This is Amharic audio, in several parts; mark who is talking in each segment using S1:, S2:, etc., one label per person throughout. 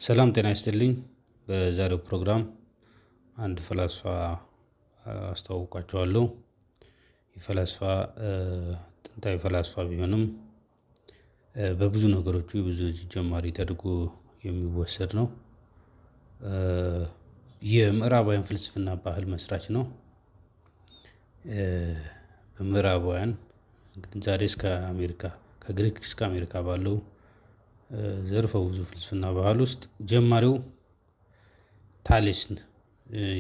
S1: ሰላም ጤና ይስጥልኝ። በዛሬው ፕሮግራም አንድ ፈላስፋ አስተዋውቃችኋለሁ። የፈላስፋ ጥንታዊ ፈላስፋ ቢሆንም በብዙ ነገሮቹ የብዙ ጀማሪ ተደርጎ የሚወሰድ ነው። የምዕራባውያን ፍልስፍና ባህል መስራች ነው። በምዕራባውያን ዛሬ እስከ አሜሪካ ከግሪክ እስከ አሜሪካ ባለው ዘርፈ ብዙ ፍልስፍና ባህል ውስጥ ጀማሪው ታሌስ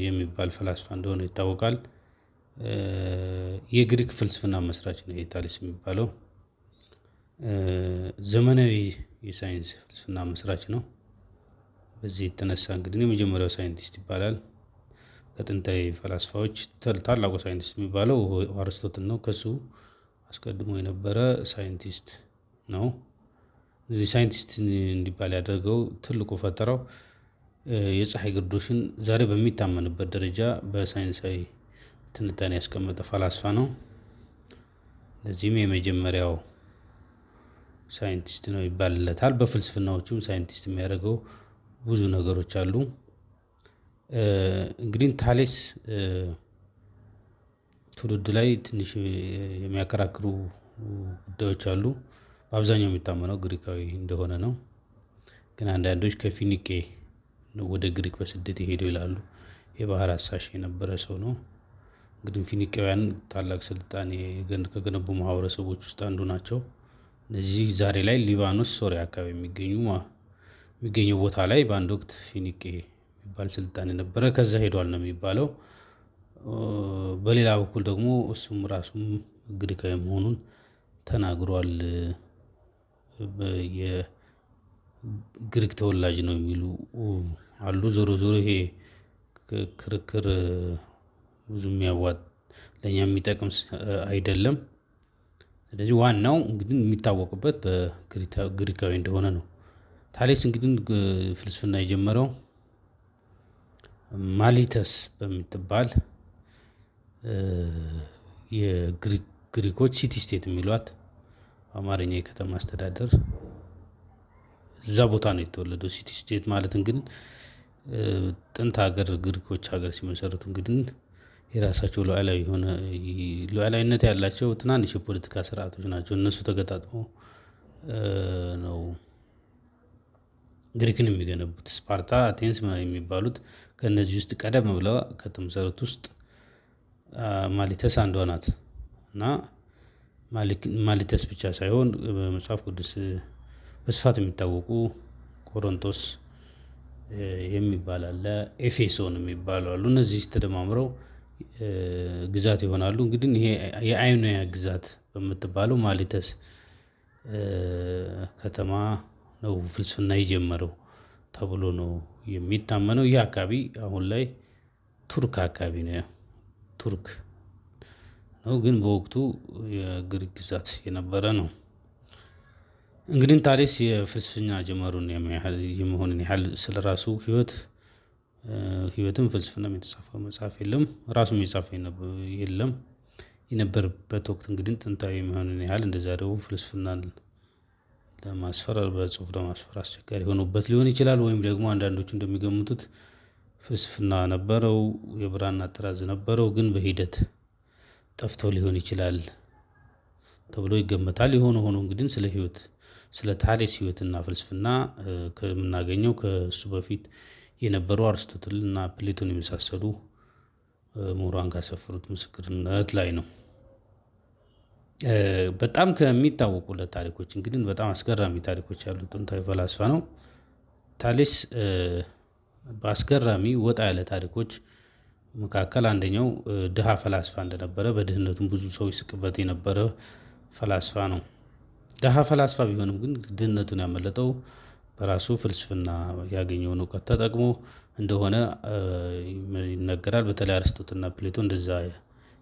S1: የሚባል ፈላስፋ እንደሆነ ይታወቃል። የግሪክ ፍልስፍና መስራች ነው ይሄ ታሌስ የሚባለው። ዘመናዊ የሳይንስ ፍልስፍና መስራች ነው። በዚህ የተነሳ እንግዲህ የመጀመሪያው ሳይንቲስት ይባላል። ከጥንታዊ ፈላስፋዎች ታላቁ ሳይንቲስት የሚባለው አርስቶትል ነው። ከሱ አስቀድሞ የነበረ ሳይንቲስት ነው። እዚህ ሳይንቲስት እንዲባል ያደረገው ትልቁ ፈጠራው የፀሀይ ግርዶሽን ዛሬ በሚታመንበት ደረጃ በሳይንሳዊ ትንታኔ ያስቀመጠ ፈላስፋ ነው። ለዚህም የመጀመሪያው ሳይንቲስት ነው ይባልለታል። በፍልስፍናዎቹም ሳይንቲስት የሚያደርገው ብዙ ነገሮች አሉ። እንግዲህ ታሌስ ትውልድ ላይ ትንሽ የሚያከራክሩ ጉዳዮች አሉ። በአብዛኛው የሚታመነው ግሪካዊ እንደሆነ ነው። ግን አንዳንዶች ከፊኒቄ ወደ ግሪክ በስደት የሄደው ይላሉ። የባህር አሳሽ የነበረ ሰው ነው። እንግዲህ ፊኒቄውያን ታላቅ ስልጣኔ ከገነቡ ማህበረሰቦች ውስጥ አንዱ ናቸው። እነዚህ ዛሬ ላይ ሊባኖስ ሶሪያ አካባቢ የሚገኘው ቦታ ላይ በአንድ ወቅት ፊኒቄ የሚባል ስልጣኔ ነበረ። ከዛ ሄዷል ነው የሚባለው። በሌላ በኩል ደግሞ እሱም ራሱም ግሪካዊ መሆኑን ተናግሯል። የግሪክ ተወላጅ ነው የሚሉ አሉ። ዞሮ ዞሮ ይሄ ክርክር ብዙ ለኛ የሚጠቅም አይደለም። ስለዚህ ዋናው እንግዲህ የሚታወቅበት በግሪካዊ እንደሆነ ነው። ታሌስ እንግዲህ ፍልስፍና የጀመረው ማሊተስ በምትባል የግሪኮች ሲቲ ስቴት የሚሏት አማርኛ የከተማ አስተዳደር እዛ ቦታ ነው የተወለደው። ሲቲ ስቴት ማለት እንግዲህ ጥንት ሀገር ግሪኮች ሀገር ሲመሰርቱ እንግዲህ የራሳቸው ሉዓላዊነት ያላቸው ትናንሽ የፖለቲካ ስርዓቶች ናቸው። እነሱ ተገጣጥመው ነው ግሪክን የሚገነቡት። ስፓርታ አቴንስ የሚባሉት ከእነዚህ ውስጥ ቀደም ብለው ከተመሰረቱት ውስጥ ማሊተስ አንዷ ናት። እና ማሊተስ ብቻ ሳይሆን በመጽሐፍ ቅዱስ በስፋት የሚታወቁ ቆሮንቶስ የሚባል አለ፣ ኤፌሶን የሚባሉ አሉ። እነዚህ ተደማምረው ግዛት ይሆናሉ። እንግዲህ ይሄ የአዮንያ ግዛት በምትባለው ማሊተስ ከተማ ነው ፍልስፍና የጀመረው ተብሎ ነው የሚታመነው። ይህ አካባቢ አሁን ላይ ቱርክ አካባቢ ነው። ቱርክ ነው፣ ግን በወቅቱ የግሪክ ግዛት የነበረ ነው። እንግዲህ ታሌስ የፍልስፍና ጀመሩን የመሆንን ያህል ስለራሱ ህይወትም ፍልስፍናም የተጻፈ መጽሐፍ የለም። ራሱም የጻፈ የለም። የነበረበት ወቅት እንግዲህ ጥንታዊ መሆኑን ያህል እንደዛሬው ፍልስፍናን በጽሁፍ ለማስፈር አስቸጋሪ ሆኖበት ሊሆን ይችላል። ወይም ደግሞ አንዳንዶቹ እንደሚገምቱት ፍልስፍና ነበረው፣ የብራና ጥራዝ ነበረው፣ ግን በሂደት ጠፍቶ ሊሆን ይችላል ተብሎ ይገመታል። የሆነ ሆኖ እንግዲህ ስለ ታሌስ ህይወትና ፍልስፍና ከምናገኘው ከእሱ በፊት የነበሩ አርስቶትል እና ፕሌቶን የመሳሰሉ ምሁራን ካሰፈሩት ምስክርነት ላይ ነው። በጣም ከሚታወቁለት ታሪኮች እንግዲህ በጣም አስገራሚ ታሪኮች ያሉት ጥንታዊ ፈላስፋ ነው። ታሌስ በአስገራሚ ወጣ ያለ ታሪኮች መካከል አንደኛው ድሃ ፈላስፋ እንደነበረ፣ በድህነቱም ብዙ ሰው ይስቅበት የነበረ ፈላስፋ ነው። ድሃ ፈላስፋ ቢሆንም ግን ድህነቱን ያመለጠው በራሱ ፍልስፍና ያገኘውን እውቀት ተጠቅሞ እንደሆነ ይነገራል። በተለይ አርስቶትልና ፕሌቶ እንደዛ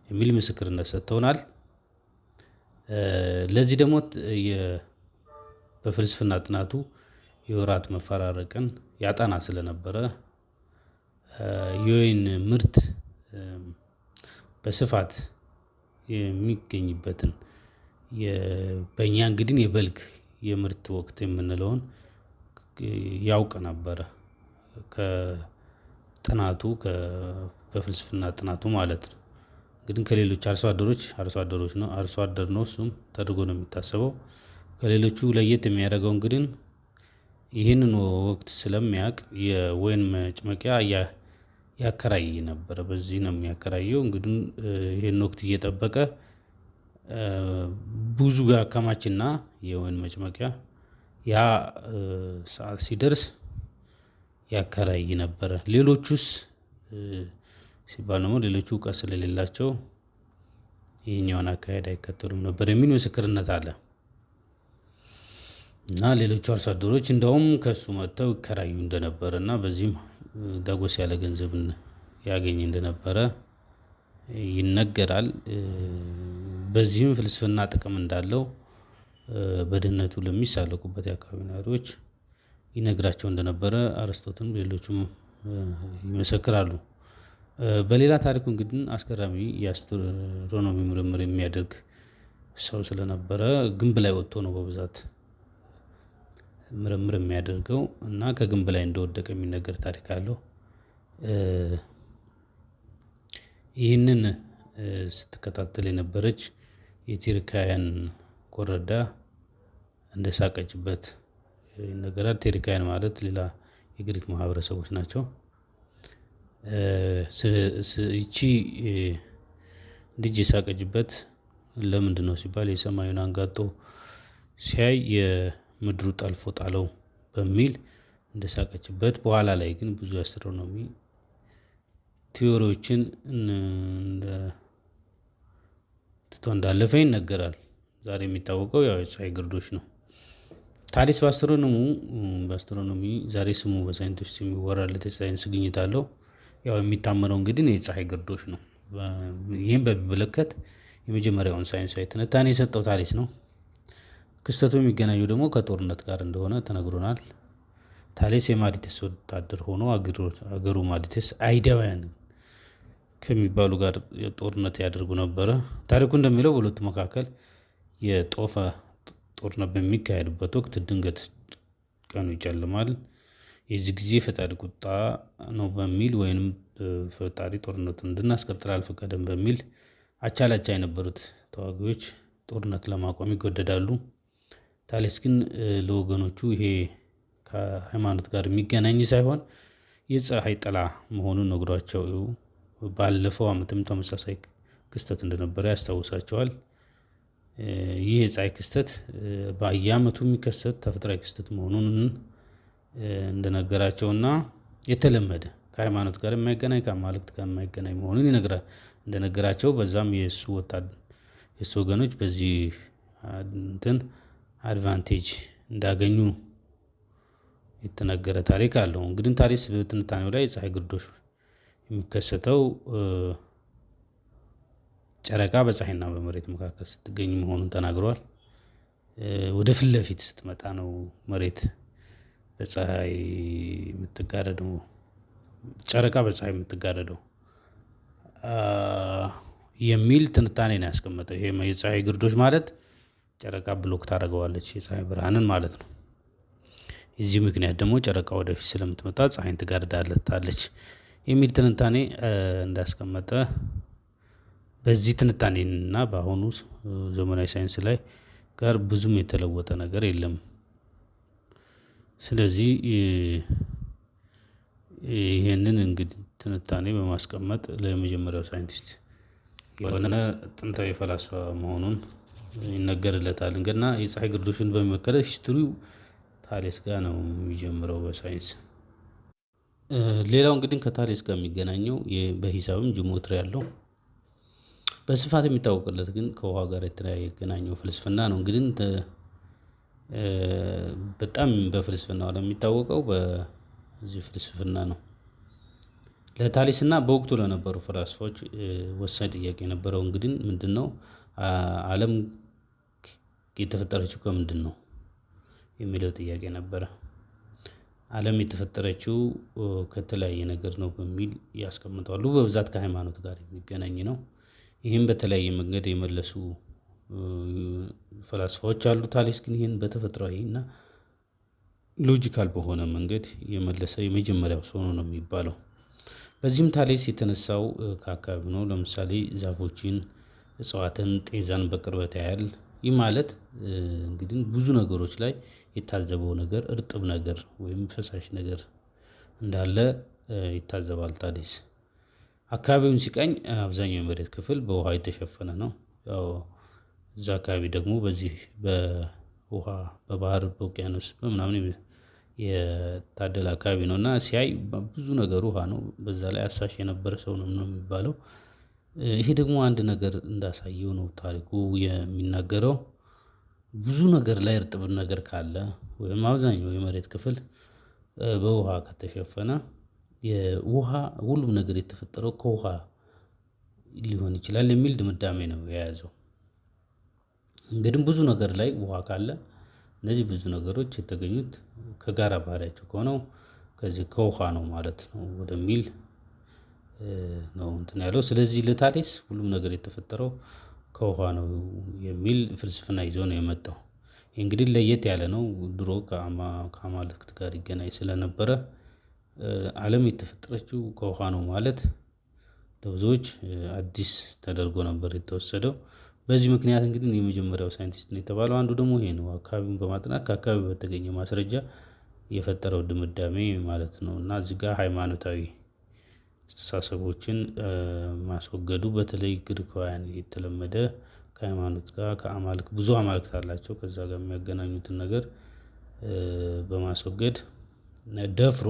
S1: የሚል ምስክርነት ሰጥተውናል። ለዚህ ደግሞ በፍልስፍና ጥናቱ የወራት መፈራረቅን ያጠና ስለነበረ የወይን ምርት በስፋት የሚገኝበትን በእኛ እንግዲህ የበልግ የምርት ወቅት የምንለውን ያውቅ ነበረ ከጥናቱ በፍልስፍና ጥናቱ ማለት ነው። እንግዲህ ከሌሎች አርሶ አደሮች ነው አርሶ አደር ነው እሱም ተደርጎ ነው የሚታሰበው። ከሌሎቹ ለየት የሚያደርገው እንግዲህ ይህንን ወቅት ስለሚያውቅ የወይን መጭመቂያ ያከራይ ነበር። በዚህ ነው የሚያከራየው እንግዲህ ይሄን ወቅት እየጠበቀ ብዙ ያከማችና የወይን መጭመቂያ ያ ሰዓት ሲደርስ ያከራይ ነበረ። ሌሎቹስ ሲባል ደግሞ ሌሎቹ እውቀት ስለሌላቸው ይሄኛውን አካሄድ አይከተሉም ነበር የሚል ምስክርነት አለ። እና ሌሎቹ አርሶ አደሮች እንደውም ከእሱ መጥተው ይከራዩ እንደነበረ እና በዚህም ዳጎስ ያለ ገንዘብን ያገኝ እንደነበረ ይነገራል። በዚህም ፍልስፍና ጥቅም እንዳለው በድህነቱ ለሚሳለቁበት የአካባቢው ነዋሪዎች ይነግራቸው እንደነበረ አርስቶትልም ሌሎቹም ይመሰክራሉ። በሌላ ታሪኩ እንግዲህ አስገራሚ የአስትሮኖሚ ምርምር የሚያደርግ ሰው ስለነበረ ግንብ ላይ ወጥቶ ነው በብዛት ምርምር የሚያደርገው እና ከግንብ ላይ እንደወደቀ የሚነገር ታሪክ አለው። ይህንን ስትከታተል የነበረች የቲርካውያን ኮረዳ እንደሳቀችበት ይነገራል። ቲርካውያን ማለት ሌላ የግሪክ ማህበረሰቦች ናቸው። ይቺ ልጅ የሳቀችበት ለምንድነው ሲባል የሰማዩን አንጋጦ ሲያይ የምድሩ ጠልፎ ጣለው በሚል እንደሳቀችበት በኋላ ላይ ግን ብዙ የአስትሮኖሚ ቲዎሪዎችን ትቶ እንዳለፈ ይነገራል። ዛሬ የሚታወቀው ያው የፀሀይ ግርዶሽ ነው። ታሊስ በአስትሮኖሚ ዛሬ ስሙ በሳይንቲስት የሚወራለት የሳይንስ ግኝት አለው። ያው የሚታመነው እንግዲህ የፀሀይ ግርዶሽ ነው። ይህን በሚመለከት የመጀመሪያውን ሳይንሳዊ ትንታኔ የሰጠው ታሊስ ነው። ክስተቱ የሚገናኘው ደግሞ ከጦርነት ጋር እንደሆነ ተነግሮናል። ታሌስ የማዲቴስ ወታደር ሆኖ አገሩ ማዲቴስ አይዳውያን ከሚባሉ ጋር ጦርነት ያደርጉ ነበረ። ታሪኩ እንደሚለው በሁለቱ መካከል የጦፈ ጦርነት በሚካሄድበት ወቅት ድንገት ቀኑ ይጨልማል። የዚህ ጊዜ ፈጣሪ ቁጣ ነው በሚል ወይንም ፈጣሪ ጦርነቱን እንድናስቀጥል አልፈቀደም በሚል አቻ ላቻ የነበሩት ተዋጊዎች ጦርነት ለማቆም ይገደዳሉ። ታሌስ ግን ለወገኖቹ ይሄ ከሃይማኖት ጋር የሚገናኝ ሳይሆን የፀሀይ ጥላ መሆኑን ነግሯቸው ባለፈው አመትም ተመሳሳይ ክስተት እንደነበረ ያስታውሳቸዋል። ይህ የፀሀይ ክስተት በየአመቱ የሚከሰት ተፈጥሯዊ ክስተት መሆኑን እንደነገራቸውና የተለመደ ከሃይማኖት ጋር የማይገናኝ ከአማልክት ጋር የማይገናኝ መሆኑን እንደነገራቸው በዛም የእሱ ወገኖች በዚህ አድቫንቴጅ እንዳገኙ የተነገረ ታሪክ አለው። እንግዲህ ታሪክ በትንታኔው ላይ ፀሀይ ግርዶሽ የሚከሰተው ጨረቃ በፀሀይና በመሬት መካከል ስትገኝ መሆኑን ተናግሯል። ወደ ፊት ለፊት ስትመጣ ነው መሬት በፀሀይ የምትጋረደው ጨረቃ በፀሀይ የምትጋረደው የሚል ትንታኔ ነው ያስቀመጠው። ይሄ የፀሀይ ግርዶሽ ማለት ጨረቃ ብሎክ ታደርገዋለች የፀሀይ ብርሃንን ማለት ነው። የዚህ ምክንያት ደግሞ ጨረቃ ወደፊት ስለምትመጣ ፀሀይን ትጋርዳለች የሚል ትንታኔ እንዳስቀመጠ በዚህ ትንታኔና በአሁኑ ዘመናዊ ሳይንስ ላይ ጋር ብዙም የተለወጠ ነገር የለም። ስለዚህ ይሄንን እንግዲህ ትንታኔ በማስቀመጥ ለመጀመሪያው ሳይንቲስት የሆነ ጥንታዊ ፈላስፋ መሆኑን ይነገርለታል። እና የፀሀይ ግርዶሽን በሚመለከት ሂስትሪው ታሌስ ጋር ነው የሚጀምረው በሳይንስ። ሌላው እንግዲህ ከታሌስ ጋር የሚገናኘው በሂሳብም ጂኦሜትሪ ያለው በስፋት የሚታወቅለት ግን ከውሃ ጋር የተገናኘው ፍልስፍና ነው። እንግዲህ በጣም በፍልስፍናው ዓለም የሚታወቀው በዚህ ፍልስፍና ነው። ለታሊስና በወቅቱ ለነበሩ ፈላስፎች ወሳኝ ጥያቄ የነበረው እንግዲህ ምንድነው? አለም የተፈጠረችው ከምንድነው የሚለው ጥያቄ ነበረ። አለም የተፈጠረችው ከተለያየ ነገር ነው በሚል ያስቀምጣሉ። በብዛት ከሃይማኖት ጋር የሚገናኝ ነው። ይህም በተለያየ መንገድ የመለሱ ፈላስፋዎች አሉ። ታሊስ ግን ይህን በተፈጥሯዊ እና ሎጂካል በሆነ መንገድ የመለሰ የመጀመሪያው ሰው ነው የሚባለው። በዚህም ታሌስ የተነሳው ከአካባቢ ነው። ለምሳሌ ዛፎችን፣ እጽዋትን፣ ጤዛን በቅርበት ያያል። ይህ ማለት እንግዲህ ብዙ ነገሮች ላይ የታዘበው ነገር እርጥብ ነገር ወይም ፈሳሽ ነገር እንዳለ ይታዘባል ታዲስ። አካባቢውን ሲቃኝ አብዛኛው የመሬት ክፍል በውሃ የተሸፈነ ነው። ያው እዛ አካባቢ ደግሞ በዚህ በውሃ በባህር በውቅያኖስ በምናምን የታደለ አካባቢ ነው እና ሲያይ ብዙ ነገር ውሃ ነው። በዛ ላይ አሳሽ የነበረ ሰው ነው የሚባለው። ይሄ ደግሞ አንድ ነገር እንዳሳየው ነው ታሪኩ የሚናገረው። ብዙ ነገር ላይ እርጥብ ነገር ካለ ወይም አብዛኛው የመሬት ክፍል በውሃ ከተሸፈነ የውሃ ሁሉም ነገር የተፈጠረው ከውሃ ሊሆን ይችላል የሚል ድምዳሜ ነው የያዘው። እንግዲህ ብዙ ነገር ላይ ውሃ ካለ እነዚህ ብዙ ነገሮች የተገኙት ከጋራ ባህሪያቸው ከሆነው ከዚህ ከውሃ ነው ማለት ነው ወደሚል ነው እንትን ያለው። ስለዚህ ለታሌስ ሁሉም ነገር የተፈጠረው ከውሃ ነው የሚል ፍልስፍና ይዞ ነው የመጣው። ይህ እንግዲህ ለየት ያለ ነው። ድሮ ከአማልክት ጋር ይገናኝ ስለነበረ አለም የተፈጠረችው ከውሃ ነው ማለት ለብዙዎች አዲስ ተደርጎ ነበር የተወሰደው። በዚህ ምክንያት እንግዲህ የመጀመሪያው ሳይንቲስት ነው የተባለው አንዱ ደግሞ ይሄ ነው። አካባቢውን በማጥናት ከአካባቢው በተገኘ ማስረጃ የፈጠረው ድምዳሜ ማለት ነው። እና እዚህ ጋር ሃይማኖታዊ አስተሳሰቦችን ማስወገዱ በተለይ ግሪካውያን የተለመደ ከሃይማኖት ጋር ከአማልክት ብዙ አማልክት አላቸው ከዛ ጋር የሚያገናኙትን ነገር በማስወገድ ደፍሮ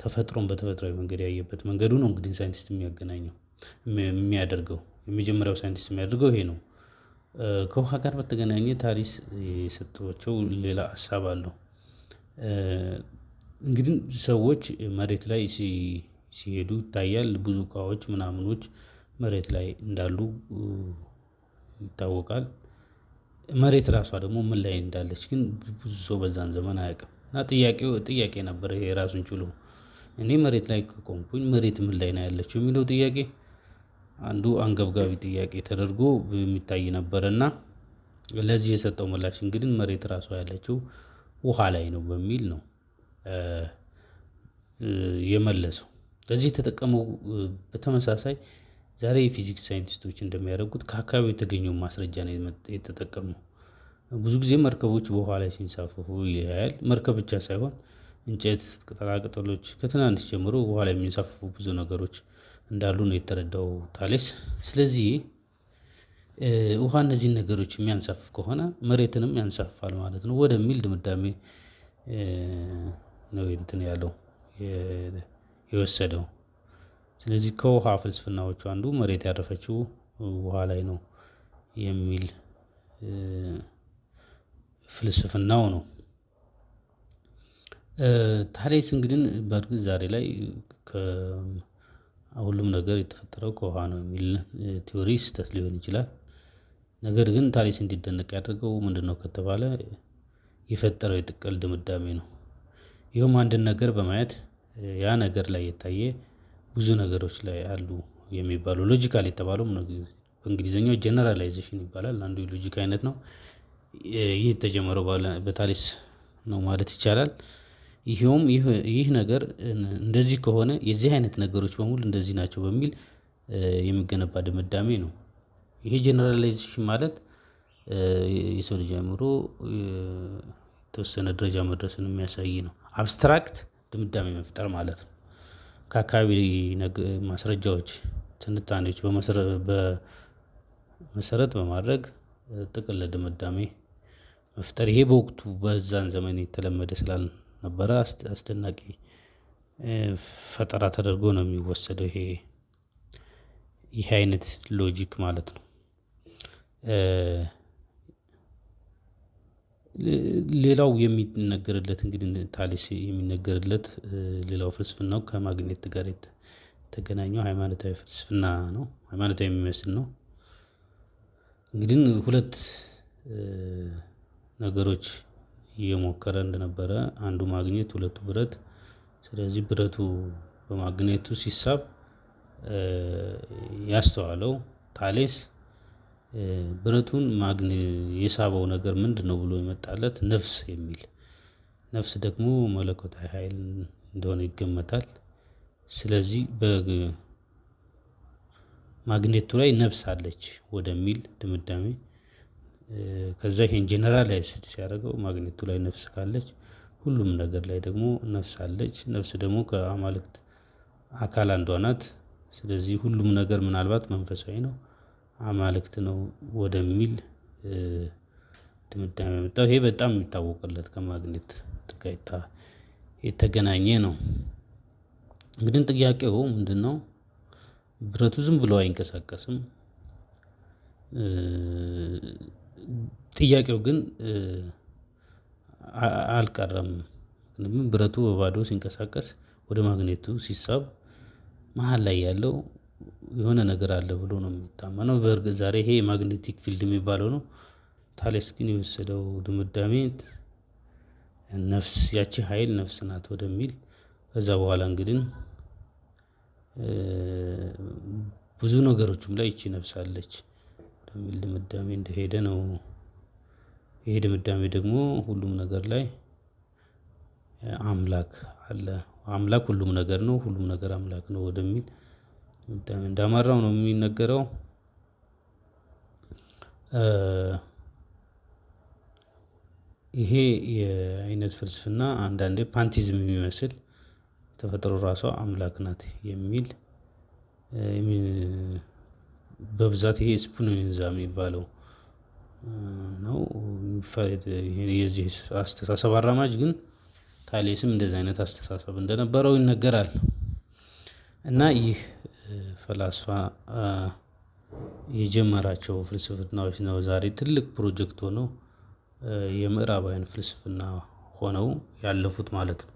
S1: ተፈጥሮን በተፈጥሯዊ መንገድ ያየበት መንገዱ ነው። እንግዲህ ሳይንቲስት የሚያገናኘው የሚያደርገው የመጀመሪያው ሳይንቲስት የሚያደርገው ይሄ ነው። ከውሃ ጋር በተገናኘ ታሪስ የሰጧቸው ሌላ ሀሳብ አለው። እንግዲህ ሰዎች መሬት ላይ ሲሄዱ ይታያል ብዙ እቃዎች ምናምኖች መሬት ላይ እንዳሉ ይታወቃል። መሬት ራሷ ደግሞ ምን ላይ እንዳለች ግን ብዙ ሰው በዛን ዘመን አያውቅም። እና ጥያቄ ነበር ይሄ ራሱን ችሎ። እኔ መሬት ላይ ከቆምኩኝ መሬት ምን ላይ ነው ያለችው የሚለው ጥያቄ አንዱ አንገብጋቢ ጥያቄ ተደርጎ የሚታይ ነበርና ለዚህ የሰጠው ምላሽ እንግዲህ መሬት ራሷ ያለችው ውሃ ላይ ነው በሚል ነው የመለሰው። ለዚህ የተጠቀመው በተመሳሳይ ዛሬ የፊዚክስ ሳይንቲስቶች እንደሚያደርጉት ከአካባቢው የተገኘውን ማስረጃ ነው የተጠቀመው። ብዙ ጊዜ መርከቦች በውሃ ላይ ሲንሳፈፉ ያያል። መርከብ ብቻ ሳይሆን እንጨት፣ ቅጠላ ቅጠሎች ከትናንሽ ጀምሮ ውሃ ላይ የሚንሳፈፉ ብዙ ነገሮች እንዳሉ ነው የተረዳው ታሌስ። ስለዚህ ውሃ እነዚህን ነገሮች የሚያንሳፍፍ ከሆነ መሬትንም ያንሳፍፋል ማለት ነው ወደሚል ድምዳሜ ነው እንትን ያለው የወሰደው። ስለዚህ ከውሃ ፍልስፍናዎቹ አንዱ መሬት ያረፈችው ውሃ ላይ ነው የሚል ፍልስፍናው ነው። ታሌስ እንግዲህ በእርግጥ ዛሬ ላይ ሁሉም ነገር የተፈጠረው ከውሃ ነው የሚል ቲዎሪ ስህተት ሊሆን ይችላል። ነገር ግን ታሌስ እንዲደነቅ ያደረገው ምንድነው ከተባለ የፈጠረው የጥቅል ድምዳሜ ነው። ይኸውም አንድን ነገር በማየት ያ ነገር ላይ የታየ ብዙ ነገሮች ላይ አሉ የሚባሉ ሎጂካል የተባለውም በእንግሊዘኛው ጀነራላይዜሽን ይባላል አንዱ የሎጂክ አይነት ነው። ይህ የተጀመረው በታሌስ ነው ማለት ይቻላል። ይሄውም ይህ ነገር እንደዚህ ከሆነ የዚህ አይነት ነገሮች በሙሉ እንደዚህ ናቸው በሚል የሚገነባ ድምዳሜ ነው። ይሄ ጀነራላይዜሽን ማለት የሰው ልጅ አእምሮ የተወሰነ ደረጃ መድረስን የሚያሳይ ነው። አብስትራክት ድምዳሜ መፍጠር ማለት ነው። ከአካባቢ ማስረጃዎች ትንታኔዎች በመሰረት በማድረግ ጥቅል ድምዳሜ መፍጠር ይሄ በወቅቱ በዛን ዘመን የተለመደ ስላልነበረ አስደናቂ ፈጠራ ተደርጎ ነው የሚወሰደው። ይሄ አይነት ሎጂክ ማለት ነው። ሌላው የሚነገርለት እንግዲህ ታሌስ የሚነገርለት ሌላው ፍልስፍናው ከማግኘት ጋር የተገናኘው ሃይማኖታዊ ፍልስፍና ነው። ሃይማኖታዊ የሚመስል ነው። እንግዲህ ሁለት ነገሮች እየሞከረ እንደነበረ አንዱ ማግኘት ሁለቱ ብረት ስለዚህ ብረቱ በማግኔቱ ሲሳብ ያስተዋለው ታሌስ ብረቱን የሳበው ነገር ምንድነው ብሎ የመጣለት ነፍስ የሚል ነፍስ ደግሞ መለኮታዊ ሀይል እንደሆነ ይገመታል። ስለዚህ በማግኔቱ ላይ ነፍስ አለች ወደሚል ድምዳሜ ከዛ ይሄን ጀነራላይዝድ ሲያደርገው ማግኔቱ ላይ ነፍስ ካለች ሁሉም ነገር ላይ ደግሞ ነፍስ አለች። ነፍስ ደግሞ ከአማልክት አካል አንዷ ናት። ስለዚህ ሁሉም ነገር ምናልባት መንፈሳዊ ነው፣ አማልክት ነው ወደሚል ድምዳሜ መጣሁ። ይሄ በጣም የሚታወቅለት ከማግኔት ጋር የተገናኘ ነው። እንግዲህ ጥያቄው ምንድነው? ብረቱ ዝም ብሎ አይንቀሳቀስም። ጥያቄው ግን አልቀረም። ብረቱ በባዶ ሲንቀሳቀስ ወደ ማግኔቱ ሲሳብ መሃል ላይ ያለው የሆነ ነገር አለ ብሎ ነው የሚታመነው። በእርግጥ ዛሬ ይሄ ማግኔቲክ ፊልድ የሚባለው ነው። ታሌስ ግን የወሰደው ድምዳሜ ነፍስ ያቺ ሀይል ነፍስ ናት ወደሚል ከዛ በኋላ እንግዲህ ብዙ ነገሮችም ላይ ይቺ ነፍስ አለች ወደሚል ድምዳሜ እንደሄደ ነው። ይሄ ድምዳሜ ደግሞ ሁሉም ነገር ላይ አምላክ አለ፣ አምላክ ሁሉም ነገር ነው፣ ሁሉም ነገር አምላክ ነው ወደሚል እንዳመራው ነው የሚነገረው። ይሄ የአይነት ፍልስፍና አንዳንዴ ፓንቲዝም የሚመስል ተፈጥሮ ራሷ አምላክ ናት የሚል በብዛት ይሄ ስፒኖዛ የሚባለው ነው። የዚህ አስተሳሰብ አራማጅ ግን ታሌስም እንደዚህ አይነት አስተሳሰብ እንደነበረው ይነገራል። እና ይህ ፈላስፋ የጀመራቸው ፍልስፍናዎች ነው ዛሬ ትልቅ ፕሮጀክት ሆነው የምዕራባውያን ፍልስፍና ሆነው ያለፉት ማለት ነው።